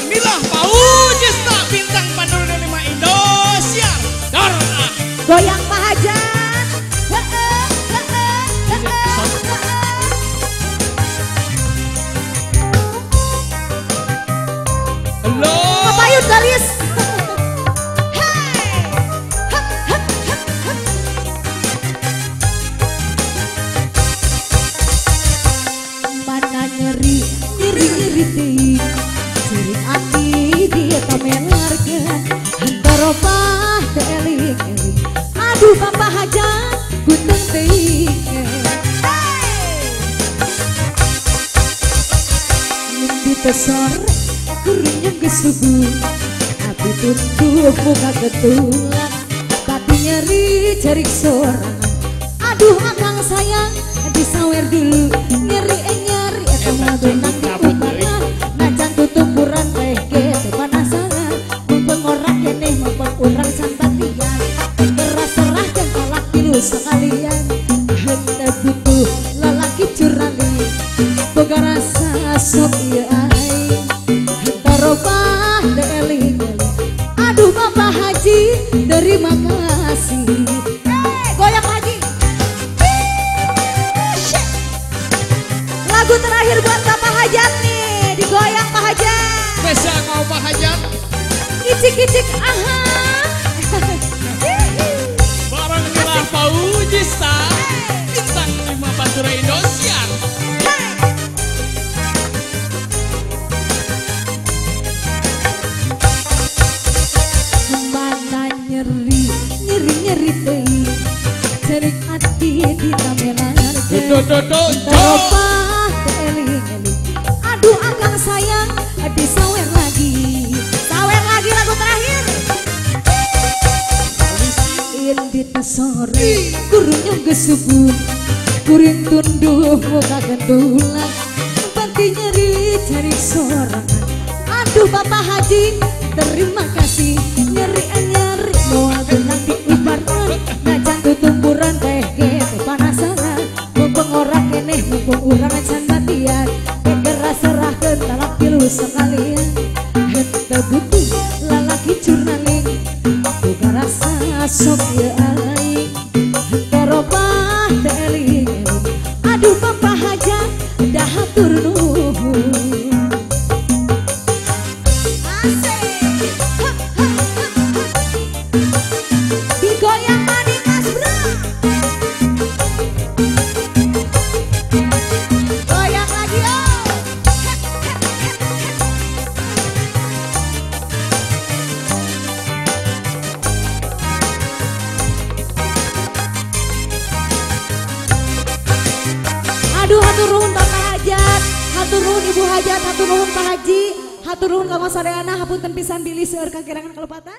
Milah Paujista bintang panduran 5 Indosiar. Darah. Goyang Pak Hajat. Halo. Papayun garis. Mana nyeri ting, ciri hati dia tamelarkan antara pah eling-eling. Aduh Bapak Hajat guteng ting. Mimpi pesore kurinya kesubuh, tapi tutup muka ketulan, tapi nyeri jarik sorangan. Aduh akang sayang disawer dulu, nyeri nyeri tengah benang di kumaran, najan tutup kurang gitu panasangan, mumpung orang kene mumpung orang santatian, serah-serah dan kolak tilu sekalian, hendak butuh lelaki curali, boga rasa sok iya ai, tarobah deling-eling. Aduh Bapak Haji terima kasih. Goyang Haji. Lagu terakhir buat Bapak Hajat nih, digoyang Pak Hajat. Spesial kau Pak Hajat. Kicik-kicik aha. Barang Milah Paujista bintang 5 panduran Indosiar. Mana nyeri ting, cerik hati di tamelan. Teropah eling-eling. Aduh akang sayang disawer lagi. Sawer lagi lagu terakhir. Indit sore kurunya gesubuh, kuring tunduh muka gendulan, pati nyeri cari sorangan. Aduh Bapak Haji terima kasih, nyeri moal benang diubarkan, najan tutumburan teh gitu panasangan, mumpung orang kene mumpung urang can batian, tegera serahkeun talak tilu sekalian, henteu butuh lalaki curnaling, boga rasa sok ieu aing, terobah deling-eling. Aduh Bapak Hajat dah hatur nuhun. Digoyang maning Mas Bro. Goyang lagi oh. Aduh hatur nuhun Bapak Hajat, hatur nuhun Ibu Hajat, hatur nuhun Pak Haji, hatur nuhun ka Mas Sareana, hapunten pisan bilih seueur kakirangan kalepatan.